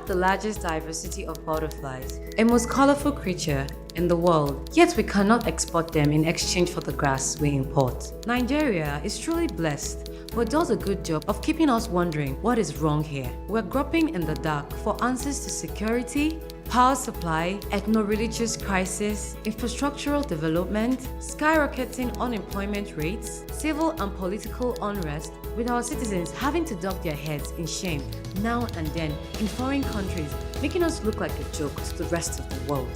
have the largest diversity of butterflies, a most colorful creature in the world, yet we cannot export them in exchange for the grass we import. Nigeria is truly blessed, but does a good job of keeping us wondering what is wrong here. We're groping in the dark for answers to security, power supply, ethno-religious crisis, infrastructural development, skyrocketing unemployment rates, civil and political unrest, with our citizens having to duck their heads in shame now and then in foreign countries, making us look like a joke to the rest of the world.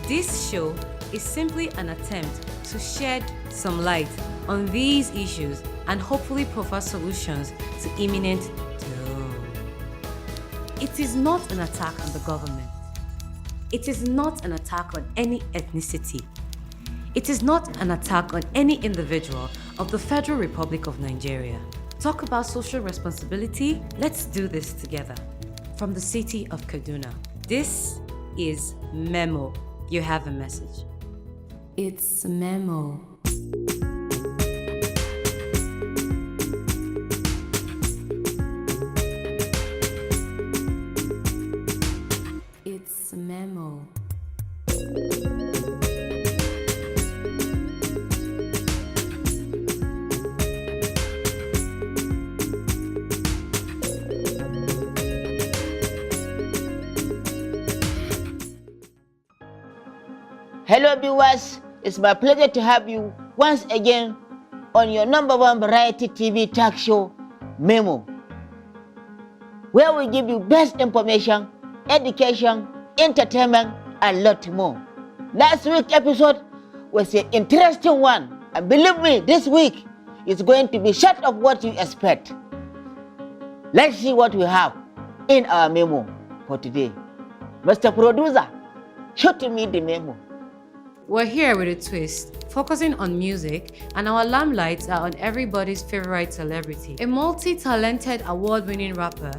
This show is simply an attempt to shed some light on these issues and hopefully provide solutions to imminent doom. It is not an attack on the government. It is not an attack on any ethnicity. It is not an attack on any individual of the Federal Republic of Nigeria. Talk about social responsibility? Let's do this together. From the city of Kaduna, this is MEMO. You have a message. It's MEMO. It's MEMO. Hello viewers, it's my pleasure to have you once again on your #1 variety TV talk show, MEMO, where we give you best information, education, entertainment, and lot more. Last week's episode was an interesting one, and believe me, this week is going to be short of what you expect. Let's see what we have in our memo for today. Mr. Producer, shoot me the memo. We're here with a twist, focusing on music, and our limelights are on everybody's favorite celebrity, a multi-talented award-winning rapper,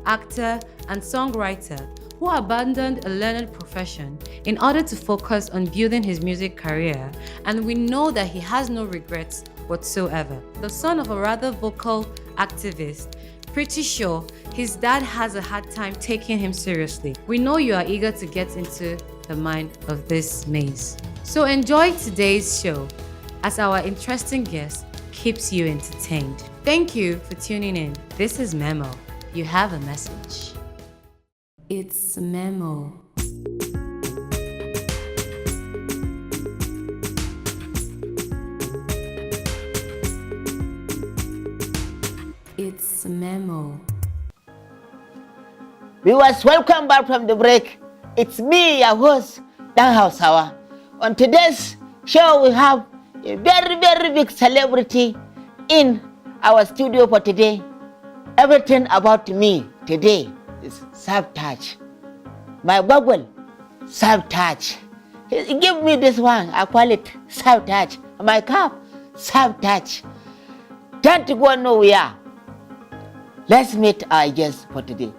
actor, and songwriter who abandoned a learned profession in order to focus on building his music career, and we know that he has no regrets whatsoever. The son of a rather vocal activist, pretty sure his dad has a hard time taking him seriously. We know you are eager to get into the mind of this maze. So enjoy today's show as our interesting guest keeps you entertained. Thank you for tuning in. This is MEMO. You have a message. It's MEMO. It's MEMO. Viewers, welcome back from the break. It's me, your host, Dan Hausawa. On today's show, we have a very big celebrity in our studio for today. Everything about me today is self-touch. My bubble, self-touch. He give me this one, I call it self-touch. My cup, self-touch. Time to go nowhere. Let's meet our guest for today.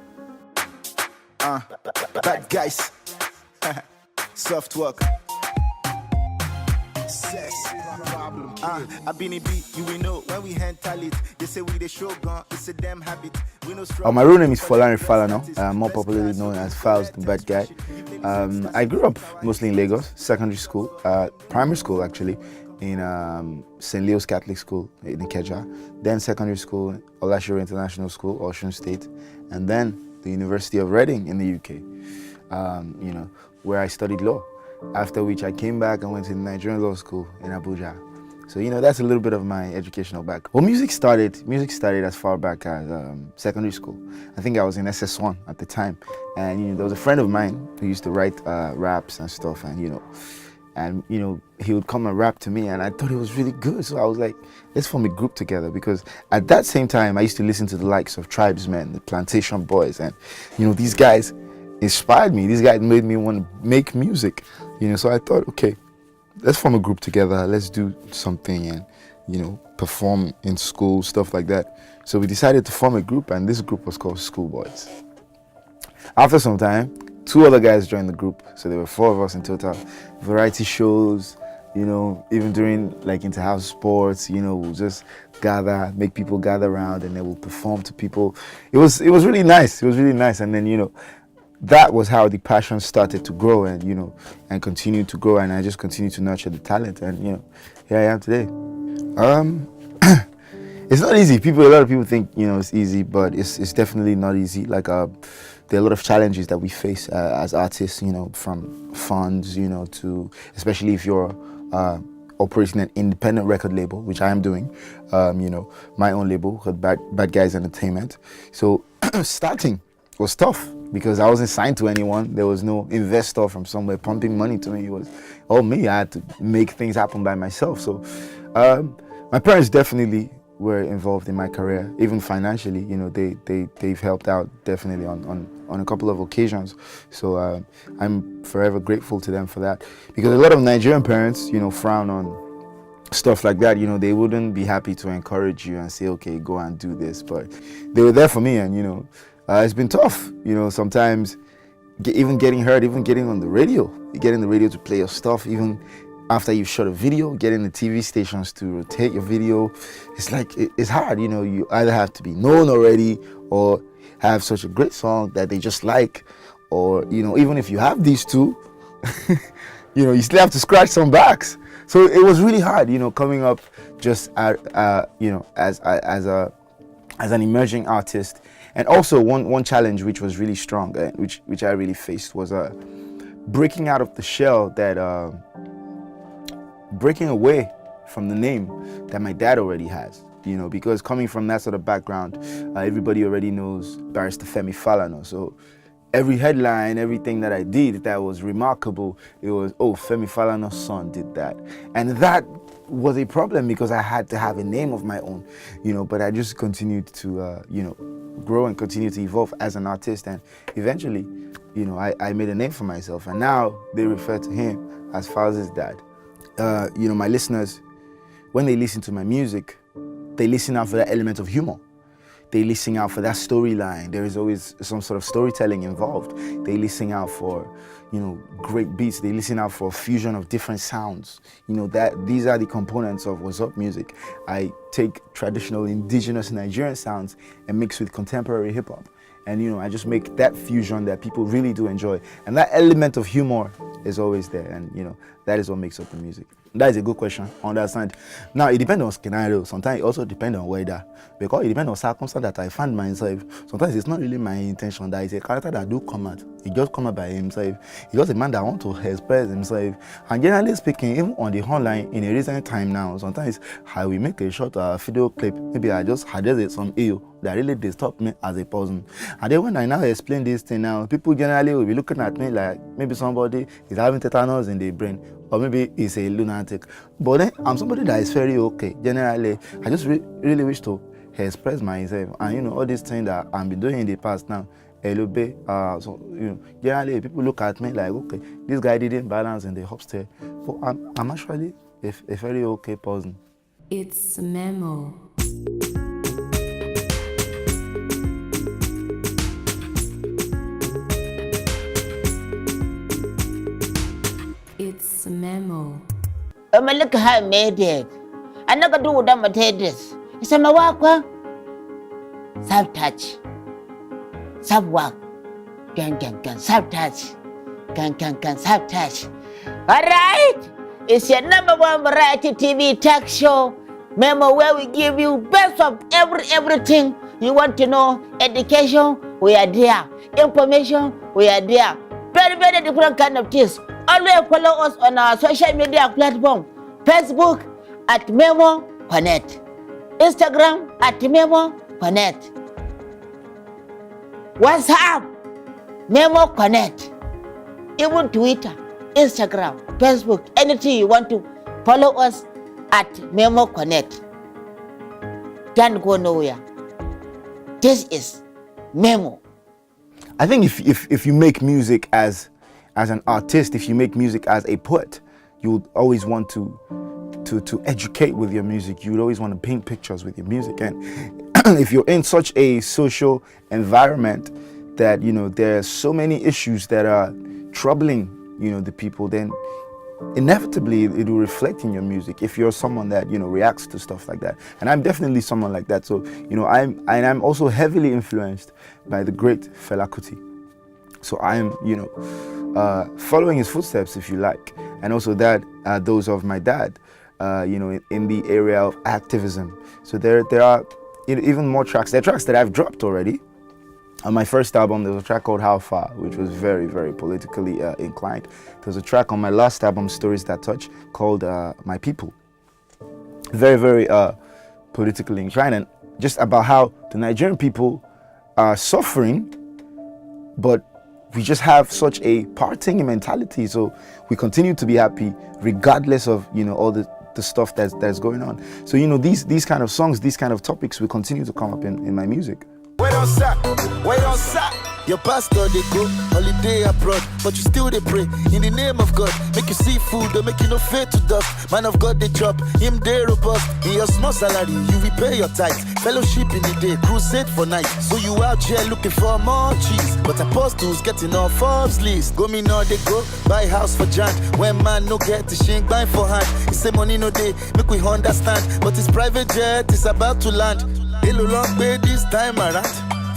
Bad guys. Soft work. Sex problem. I've been a beat, you will know when we handle it. They say we the show gone, it's a damn habit. We know my real name is Falz Da Bahdguy, more popularly known as Falz Da Bahdguy. I grew up mostly in Lagos, secondary school, primary school actually, in St. Leo's Catholic School in Ikeja, then secondary school, Olashere International School, Osun State, and then the University of Reading in the UK, where I studied law. After which I came back and went to the Nigerian law school in Abuja. So, that's a little bit of my educational background. Well, music started as far back as secondary school. I think I was in SS1 at the time. And, there was a friend of mine who used to write raps and stuff. And, he would come and rap to me and I thought it was really good. So I was like, let's form a group together, because at that same time, I used to listen to the likes of Tribesmen, the Plantation Boys. And, these guys inspired me. These guys made me want to make music, so I thought, okay, let's form a group together, let's do something and, perform in school, stuff like that. So we decided to form a group, and this group was called Schoolboys. After some time, 2 other guys joined the group, so there were 4 of us in total. Variety shows, even during inter-house sports, we'll just gather, make people gather around, and then we'll perform to people. It was really nice. It was really nice. And then, that was how the passion started to grow, and and continue to grow, and I just continue to nurture the talent, and here I am today. It's not easy. A lot of people think it's easy, but it's definitely not easy. Like there are a lot of challenges that we face as artists, from funds, to, especially if you're operating an independent record label, which I am doing, my own label called Bad Guys Entertainment. So starting was tough because I wasn't signed to anyone. There was no investor from somewhere pumping money to me. It was all me. I had to make things happen by myself. So my parents definitely were involved in my career, even financially. They've helped out definitely on a couple of occasions. So I'm forever grateful to them for that, because a lot of Nigerian parents frown on stuff like that. They wouldn't be happy to encourage you and say, okay, go and do this, but they were there for me. And it's been tough, sometimes even getting heard, even getting on the radio, getting the radio to play your stuff, even after you've shot a video, getting the TV stations to rotate your video. It's like, it's hard, you either have to be known already or have such a great song that they just like, or, even if you have these two, you still have to scratch some backs. So it was really hard, coming up just, as an emerging artist. And also one challenge which was really strong, which I really faced, was breaking out of the shell that, breaking away from the name that my dad already has, because coming from that sort of background, everybody already knows Barrister Femi Falana. So every headline, everything that I did that was remarkable, it was, oh, Femi Falana's son did that. And that was a problem because I had to have a name of my own, but I just continued to, grow and continue to evolve as an artist. And eventually, I made a name for myself, and now they refer to him as Falz's dad. My listeners, when they listen to my music, they listen out for that element of humor. They listen out for that storyline. There is always some sort of storytelling involved. They listen out for, great beats. They listen out for a fusion of different sounds. These are the components of what's up music. I take traditional indigenous Nigerian sounds and mix with contemporary hip hop. And I just make that fusion that people really do enjoy. And that element of humor is always there. And that is what makes up the music. That is a good question. I understand. Now, it depends on scenario. Sometimes it also depends on weather. Because it depends on circumstance that I find myself. Sometimes it's not really my intention. That is a character that do come out. He just come out by himself. He's just a man that wants to express himself. And generally speaking, even on the online in a recent time now, sometimes I will make a short video clip. Maybe I just address some ill that really disturb me as a person. And then when I now explain this thing now, people generally will be looking at me like maybe somebody is having tetanus in the brain, or maybe he's a lunatic. But then I'm somebody that is very okay. Generally, I just really wish to express myself. And all these things that I've been doing in the past now, a little bit. So generally people look at me like, okay, this guy didn't balance in the upstairs. But I'm actually a very okay person. It's MEMO. It's MEMO. I'm look how I made it. I never do with them this. It's a work. Self touch. Self work. Can. Self touch. Can. Self touch. Alright. It's your #1 variety TV talk show, MEMO, where we give you best of everything you want to know. Education, we are there. Information, we are there. Very different kind of things. Always follow us on our social media platform. Facebook at MEMO Connect. Instagram at MEMO Connect. WhatsApp, MEMO Connect. Even Twitter, Instagram, Facebook, anything you want to follow us at MEMO Connect. Don't go nowhere. This is MEMO. I think if you make music as an artist, if you make music as a poet, you would always want to educate with your music. You would always want to paint pictures with your music. And if you're in such a social environment that there are so many issues that are troubling the people, then inevitably it will reflect in your music. If you're someone that reacts to stuff like that, and I'm definitely someone like that. So I'm also heavily influenced by the great Fela Kuti. So I am, following his footsteps, if you like, and also that those of my dad, in the area of activism. So there are even more tracks. There are tracks that I've dropped already. On my first album, there was a track called How Far, which was very, very politically inclined. There was a track on my last album, Stories That Touch, called My People. Very, very politically inclined, and just about how the Nigerian people are suffering, but we just have such a partying mentality. So we continue to be happy regardless of, all the stuff that's going on. So, these kind of songs, these kind of topics will continue to come up in my music. Wait on sap, wait on sap. Your pastor they go holiday abroad, but you still they pray in the name of God. Make you see food, they make you no fade to dust. Man of God they chop, him they robust. In your small salary, you repay your tithes. Fellowship in the day, crusade for night. So you out here looking for more cheese, but apostles getting on Forbes list. Go me now they go buy house for giant. When man no get the shink buying for hand. He say money no day, make we understand. But his private jet is about to land. It'll long pay this time around.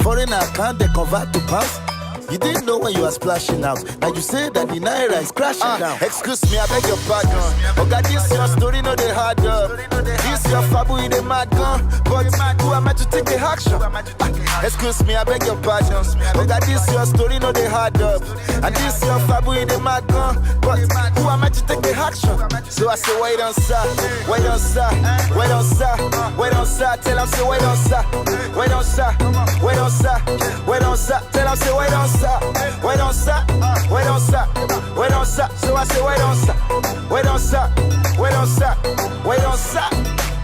Foreign account they convert to pounds. You didn't know when you were splashing out. Now you say that the naira is crashing down. Excuse me, I beg your pardon. Oh God, this your story, no they hard up. This your fabu in the mad gun. But who am I to take the action? Excuse me, I beg your pardon. Oh God, this your story, no they hard up. And this your fabu in the mad gun. But who am I to take the action? So I say wait on sir, wait on sir, wait on sir, wait on sir. Tell him say wait on sir, wait on sir, wait on sir, wait on sir. Tell him say wait on sir. Wait on sir, wait on sir, wait on sir. So I say wait on sir, wait on sir, wait on sir, wait on sir,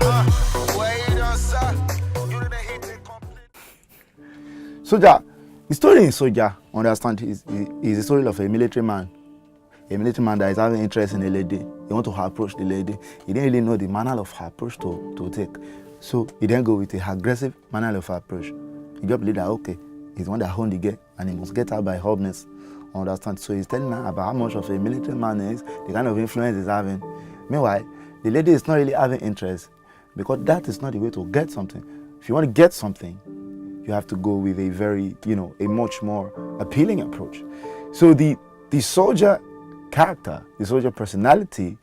wait on sir. You didn't hit it complete. Soldier, the story in Soldier, understand, is the story of a military man. A military man that is having interest in a lady. He want to approach the lady. He didn't really know the manner of approach to take. So he then go with a aggressive manner of approach. He just believe that okay, he's the one that owned the girl and he must get her by hardness. Understand? So he's telling her about how much of a military man is, the kind of influence he's having. Meanwhile, the lady is not really having interest because that is not the way to get something. If you want to get something, you have to go with a very, a much more appealing approach. So the soldier character, the soldier personality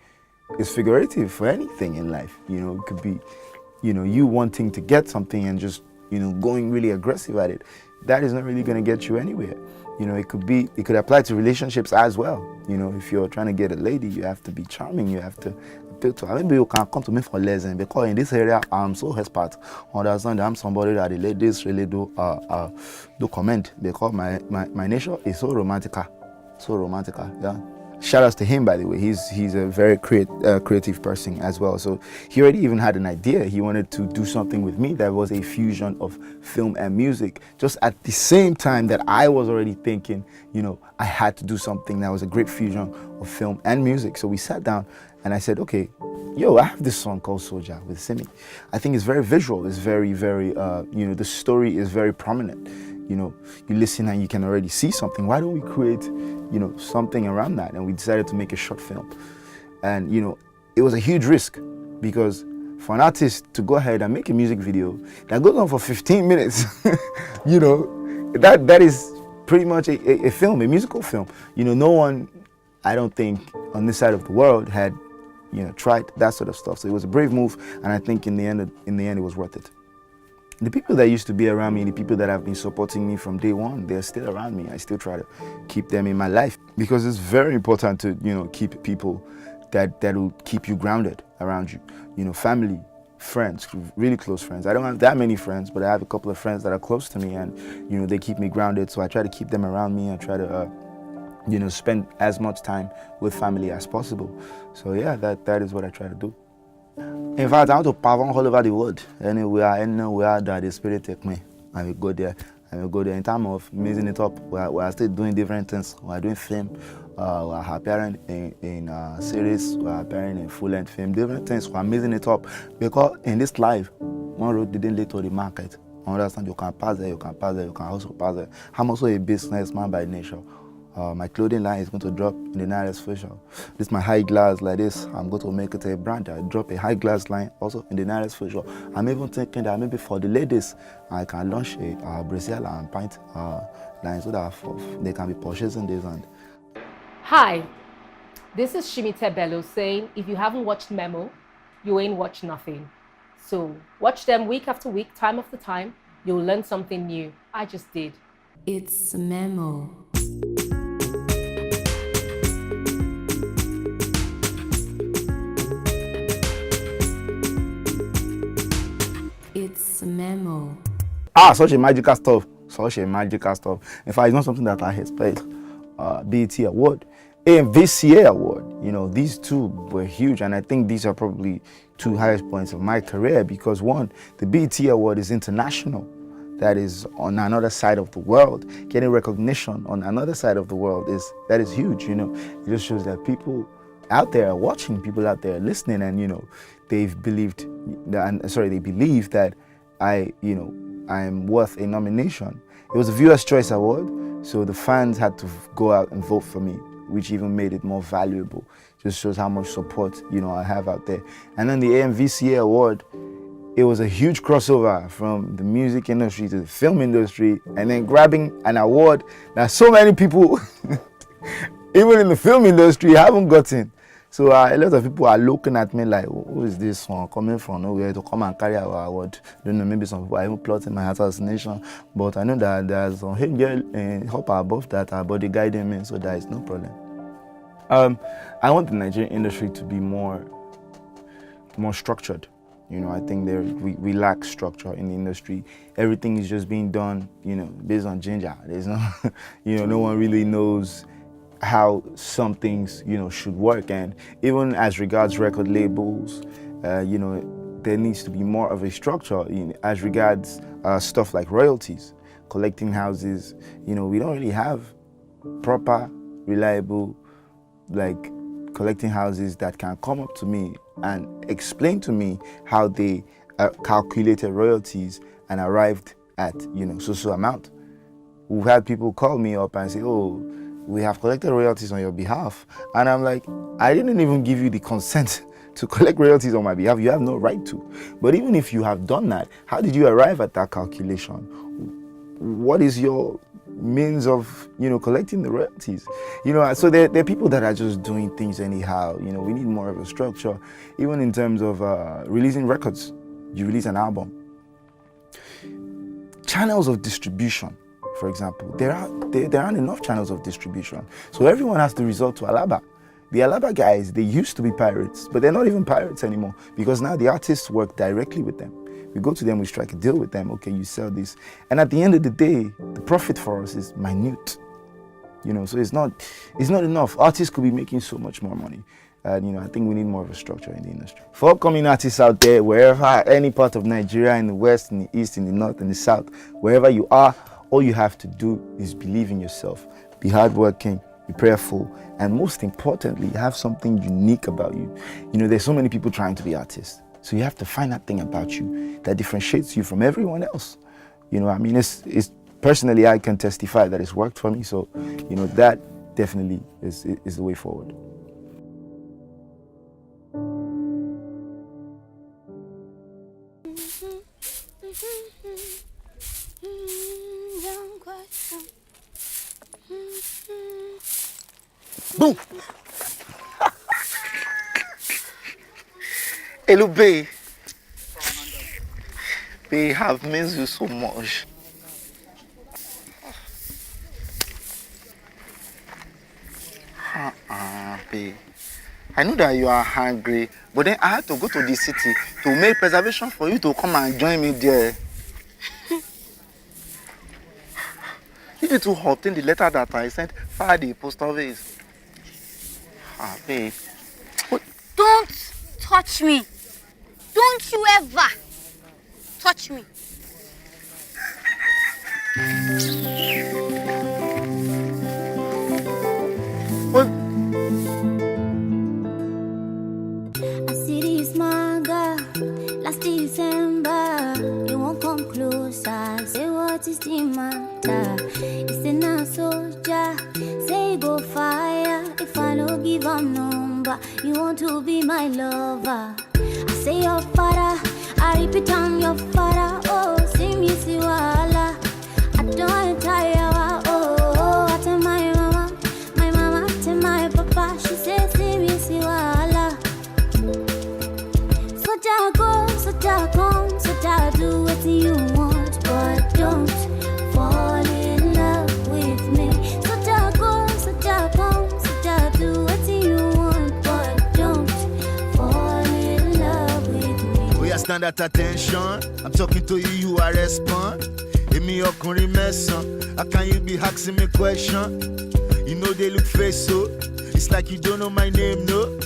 is figurative for anything in life. It could be, you wanting to get something and just, going really aggressive at it. That is not really going to get you anywhere. It could apply to relationships as well. If you're trying to get a lady, you have to be charming, you have to appeal to her. Maybe you can come to me for lessons because in this area, I'm so expert. Understand that I'm somebody that the ladies really do comment because my nature is so romantic, yeah. Shout outs to him, by the way. He's a very creative person as well. So he already even had an idea. He wanted to do something with me that was a fusion of film and music. Just at the same time that I was already thinking, I had to do something that was a great fusion of film and music. So we sat down and I said, okay, I have this song called Soldier with Simi. I think it's very visual. It's very, very, the story is very prominent. You listen and you can already see something. Why don't we create, something around that? And we decided to make a short film. And, it was a huge risk because for an artist to go ahead and make a music video that goes on for 15 minutes, that is pretty much a film, a musical film. No one, I don't think, on this side of the world had, tried that sort of stuff. So it was a brave move, and I think in the end, it was worth it. The people that used to be around me, the people that have been supporting me from day one, they're still around me. I still try to keep them in my life because it's very important to, keep people that will keep you grounded around you. Family, friends, really close friends. I don't have that many friends, but I have a couple of friends that are close to me and, they keep me grounded. So I try to keep them around me. I try to, spend as much time with family as possible. So yeah, that is what I try to do. In fact, I want to perform all over the world. Anywhere that the Spirit take me, I will go there. In terms of mixing it up, we are still doing different things. We are doing film, we are appearing in series, we are appearing in full-length film, different things. We are mixing it up because in this life, one road didn't lead to the market. I understand you can pass there, you can also pass there. I'm also a businessman by nature. My clothing line is going to drop in the nearest future. This is my high glass like this. I'm going to make it a brand. I drop a high glass line also in the nearest future. I'm even thinking that maybe for the ladies, I can launch a bracelet and pint line so that they can be purchasing this. And Hi, this is Shimite Bello saying if you haven't watched MEMO, you ain't watched nothing. So watch them week after week, time after time. You'll learn something new. I just did. It's MEMO. It's MEMO. such a magical stuff. Such a magical stuff. In fact, it's not something that I expect. BET Award, AMVCA Award. You know, these two were huge, and I think these are probably two highest points of my career because one, the BET Award is international. That is on another side of the world. Getting recognition on another side of the world is huge. You know, it just shows that people out there are watching, people out there are listening, and you know, they believe that I'm worth a nomination. It was a Viewer's Choice Award, so the fans had to go out and vote for me, which even made it more valuable. Just shows how much support, you know, I have out there. And then the AMVCA Award, it was a huge crossover from the music industry to the film industry, and then grabbing an award that so many people, even in the film industry, haven't gotten. So a lot of people are looking at me like, who is this one coming from nowhere to come and carry our award? Don't know, maybe some people are even plotting my assassination, but I know that there's some hidden girl hopper above that, her body guiding me, so there is no problem. I want the Nigerian industry to be more structured. You know, I think we lack structure in the industry. Everything is just being done, you know, based on ginger. There's no, you know, no one really knows how some things, you know, should work. And even as regards record labels, you know, there needs to be more of a structure as regards stuff like royalties, collecting houses. You know, we don't really have proper, reliable, like, collecting houses that can come up to me and explain to me how they calculated royalties and arrived at, you know, so amount. We've had people call me up and say, oh, we have collected royalties on your behalf. And I'm like, I didn't even give you the consent to collect royalties on my behalf. You have no right to. But even if you have done that, how did you arrive at that calculation? What is your means of, you know, collecting the royalties? You know, so there are people that are just doing things anyhow. You know, we need more of a structure, even in terms of releasing records. You release an album. Channels of distribution, for example, there aren't enough channels of distribution. So everyone has to resort to Alaba. The Alaba guys, they used to be pirates, but they're not even pirates anymore because now the artists work directly with them. We go to them, we strike a deal with them, okay, you sell this. And at the end of the day, the profit for us is minute. You know, so it's not enough. Artists could be making so much more money. And, you know, I think we need more of a structure in the industry. For upcoming artists out there, wherever, any part of Nigeria, in the West, in the East, in the North, in the South, wherever you are, all you have to do is believe in yourself, be hardworking, be prayerful, and most importantly, have something unique about you. You know, there's so many people trying to be artists. So you have to find that thing about you that differentiates you from everyone else. You know, I mean, it's personally, I can testify that it's worked for me. So, you know, that definitely is the way forward. Boom! Hello, babe. Babe, I've missed you so much. Babe. I know that you are hungry, but then I had to go to the city to make reservation for you to come and join me there. You need to obtain the letter that I sent via the post office. Babe. Don't touch me. Don't you ever touch me. What? I see this manga last December. You won't come closer. Say what is the matter? It's an soldier. Say go fire if I don't give a number. You want to be my lover. I say your father, I repeat I'm your father. Oh, see me see wala. I don't tire. Oh, I tell my mama, tell my papa. She says see me see wala. So ja go, so ja come, so ja do what you want, but don't fall in love with me. So ja go, so ja come, so ja do what you want, but don't fall in love with me. We are stand at attention. I'm talking to you, you are respond. Give me your curry messon. How can you be asking me question? You know they look face so. It's like you don't know my name, no.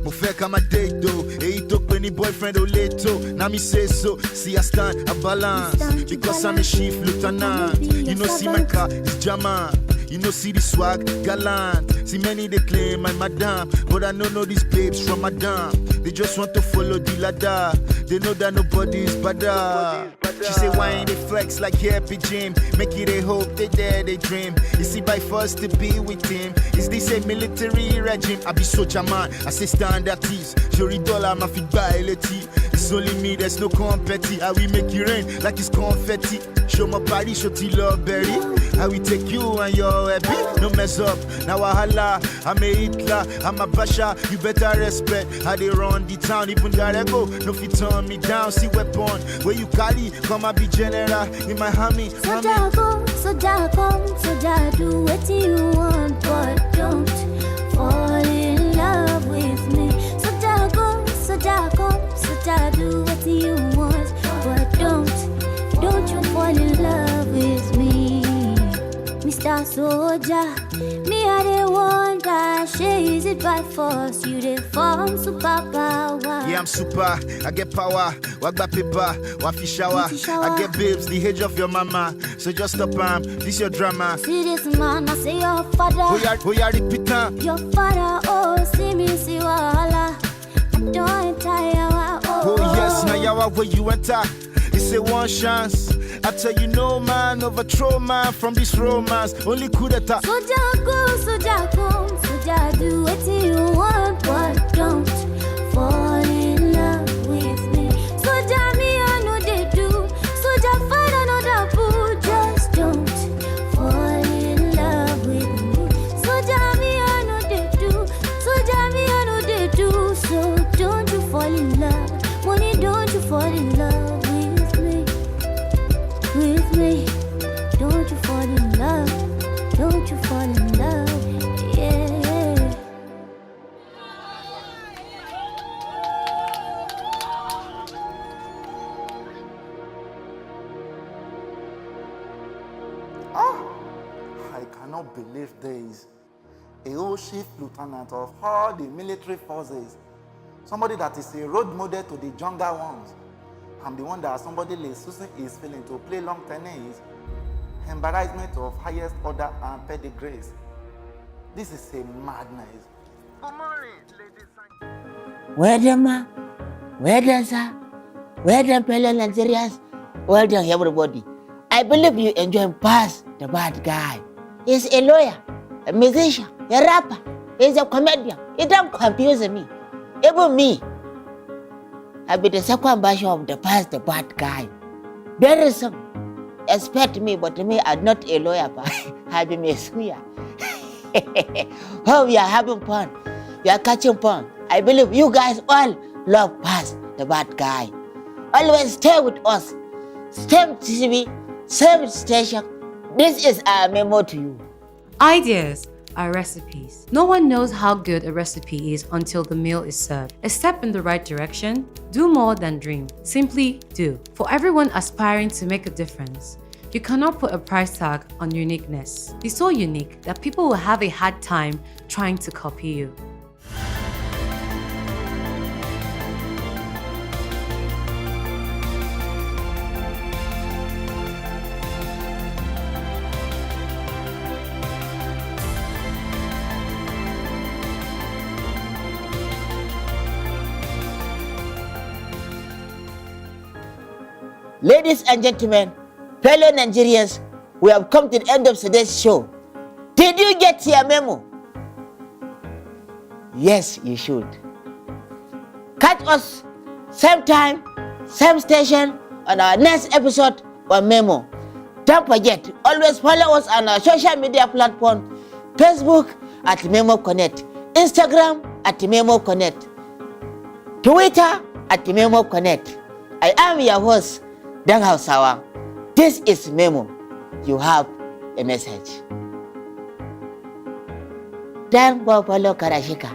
Mo fẹ́ ká máa date though. Èyí tó pè ní boyfriend ò lè tó. Now me say so. See I stand a balance. Because I'm a chief lieutenant. You know see my car is German. You know see the swag gallant. See many they claim I'm madam, but I know these babes from madam. They just want to follow the ladder. They know that nobody is better. She say why ain't they flex like happy Jim? Make it a hope, they dare, they dream. You see by force to be with him. Is this a military regime? I be soldier man, I say stand at ease. Jury dollar, my feet by it's only me, there's no competi. How we make it rain like it's confetti. Show my body, show T love berry. How we take you and your happy. No mess up, now I holla. I'm a Hitler, I'm a Basha. You better respect how they run the town. Even gotta go, no fit turn me down. See weapon, where you carry, come and be general in my hammy. So ja go, so ja come, so ja do what you want, but don't fall in love with me. So ja go, so ja come, so ja do what you want, but don't you fall in love with me. Mr. Soldier, me I the one that is it by force. You the form superpower. Yeah, I'm super, I get power. Walk that paper, wafi shower. I get babes, the age of your mama. So just stop this your drama. See this man, I say your father. Oh yeah, repeat your father, oh, see me, see wala. I don't tire. Oh yes, now yawa where you enter. It's a one chance. I tell you no man overthrow man from this romance. Only coup d'etat. So ja go, so ja come, so ja do what you want, but don't fall in love with me. So ja me I know they do. So ja find another boo. Just don't fall in love with me. So ja me I know they do. So ja me I know they do. So don't you fall in love. Money, don't you fall in love with me. With me. Don't you fall in love. Don't you fall in love. Yeah. I cannot believe this. A whole chief lieutenant of all the military forces. Somebody that is a role model to the younger ones. I'm the one that somebody like Susan is feeling to play long tennis. Embarrassment of highest order and pedigrees. This is a madness. Good morning, ladies and Well done, ma. Well done, sir. Well done, fellow Nigerians. Well done, everybody. I believe you enjoy Falz Da Bahdguy. He's a lawyer, a musician, a rapper. He's a comedian. It don't confuse me. Even me. I'll be the second version of the Falz Da Bahdguy. Very soon. Expect me, but me, I'm not a lawyer, but I'll be a squeer. Oh, we are having fun. We are catching fun. I believe you guys all love Falz Da Bahdguy. Always stay with us. Same TV, same station. This is our memo to you. Ideas are recipes. No one knows how good a recipe is until the meal is served. A step in the right direction, do more than dream. Simply do. For everyone aspiring to make a difference, you cannot put a price tag on uniqueness. Be so unique that people will have a hard time trying to copy you. Ladies and gentlemen, fellow Nigerians, we have come to the end of today's show. Did you get your memo? Yes, you should. Catch us same time, same station on our next episode on Memo. Don't forget, always follow us on our social media platform, Facebook at Memo Connect, Instagram at Memo Connect, Twitter at Memo Connect. I am your host, Dan Hausawa. This is Memo. You have a message. Dan Bobolo Karashika.